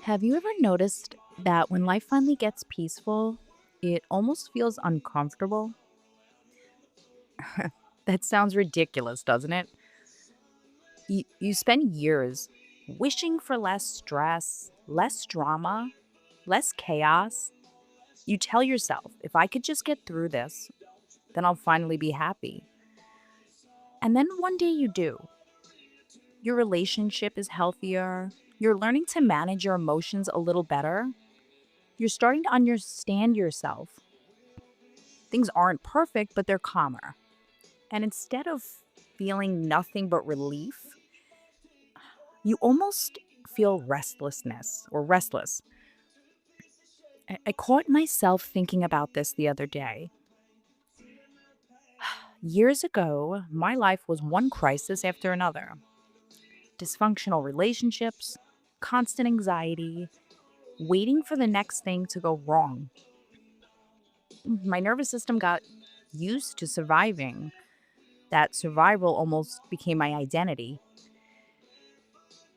Have you ever noticed that when life finally gets peaceful, it almost feels uncomfortable? That sounds ridiculous, doesn't it? You spend years wishing for less stress, less drama, less chaos. You tell yourself, if I could just get through this, then I'll finally be happy. And then one day you do. Your relationship is healthier. You're learning to manage your emotions a little better. You're starting to understand yourself. Things aren't perfect, but they're calmer. And instead of feeling nothing but relief, you almost feel restlessness or restless. I caught myself thinking about this the other day. Years ago, my life was one crisis after another: dysfunctional relationships, constant anxiety, waiting for the next thing to go wrong. My nervous system got used to surviving. That survival almost became my identity.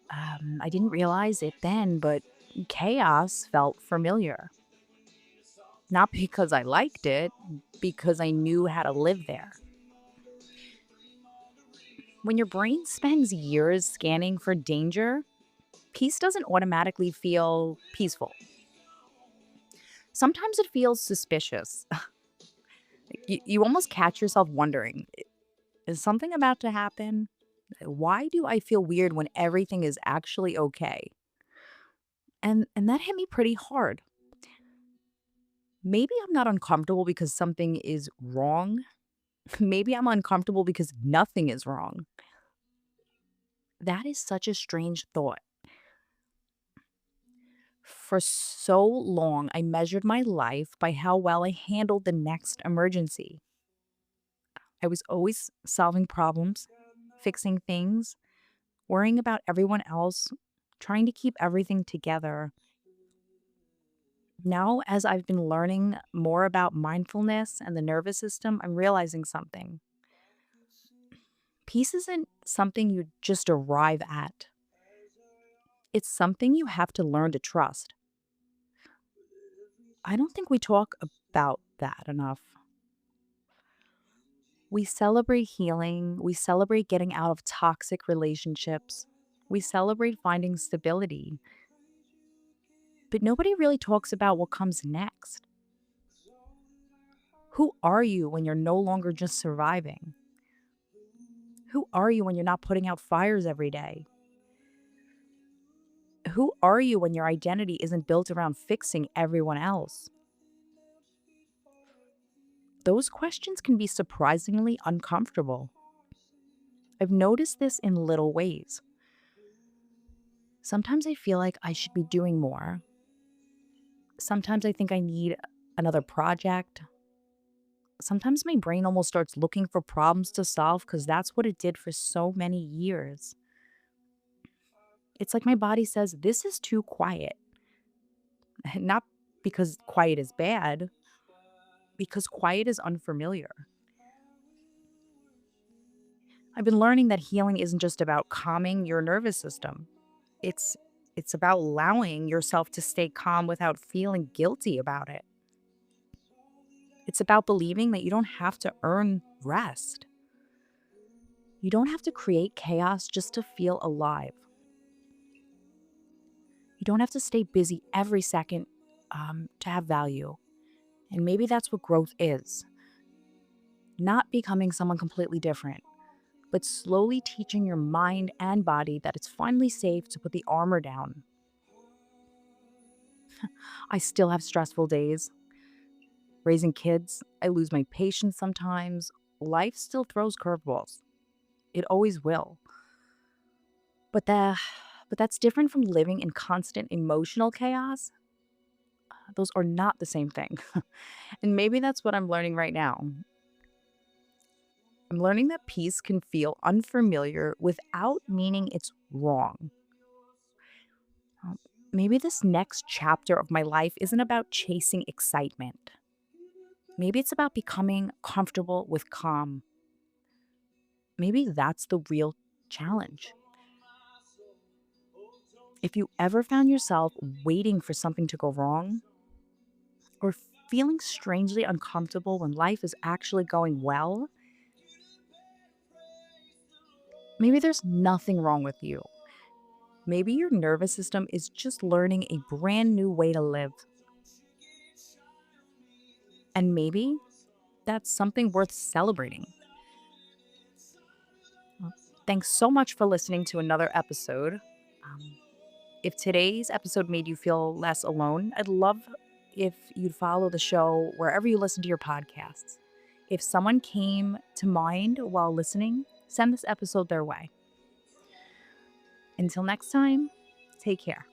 I didn't realize it then, but chaos felt familiar. Not because I liked it, because I knew how to live there. When your brain spends years scanning for danger, peace doesn't automatically feel peaceful. Sometimes it feels suspicious. You almost catch yourself wondering, is something about to happen? Why do I feel weird when everything is actually okay? And that hit me pretty hard. Maybe I'm not uncomfortable because something is wrong. Maybe I'm uncomfortable because nothing is wrong. That is such a strange thought. For so long, I measured my life by how well I handled the next emergency. I was always solving problems, fixing things, worrying about everyone else, trying to keep everything together. Now, as I've been learning more about mindfulness and the nervous system, I'm realizing something. Peace isn't something you just arrive at, it's something you have to learn to trust. I don't think we talk about that enough. We celebrate healing, we celebrate getting out of toxic relationships, we celebrate finding stability, but nobody really talks about what comes next. Who are you when you're no longer just surviving? Who are you when you're not putting out fires every day? Who are you when your identity isn't built around fixing everyone else? Those questions can be surprisingly uncomfortable. I've noticed this in little ways. Sometimes I feel like I should be doing more. Sometimes I think I need another project. Sometimes my brain almost starts looking for problems to solve because that's what it did for so many years. It's like my body says, this is too quiet. Not because quiet is bad, because quiet is unfamiliar. I've been learning that healing isn't just about calming your nervous system. It's it's about allowing yourself to stay calm without feeling guilty about it. It's about believing that you don't have to earn rest. You don't have to create chaos just to feel alive. You don't have to stay busy every second to have value. And maybe that's what growth is: not becoming someone completely different, but slowly teaching your mind and body that it's finally safe to put the armor down. I still have stressful days. Raising kids, I lose my patience sometimes. Life still throws curveballs. It always will. But the but that's different from living in constant emotional chaos. Those are not the same thing. And maybe that's what I'm learning right now. I'm learning that peace can feel unfamiliar without meaning it's wrong. Um, Maybe this next chapter of my life isn't about chasing excitement. Maybe it's about becoming comfortable with calm. Maybe that's the real challenge. If you ever found yourself waiting for something to go wrong or feeling strangely uncomfortable when life is actually going well, maybe there's nothing wrong with you. Maybe your nervous system is just learning a brand new way to live. And maybe that's something worth celebrating. Well, thanks so much for listening to another episode. Um, if today's episode made you feel less alone, I'd love if you'd follow the show wherever you listen to your podcasts. If someone came to mind while listening, send this episode their way. Until next time, take care.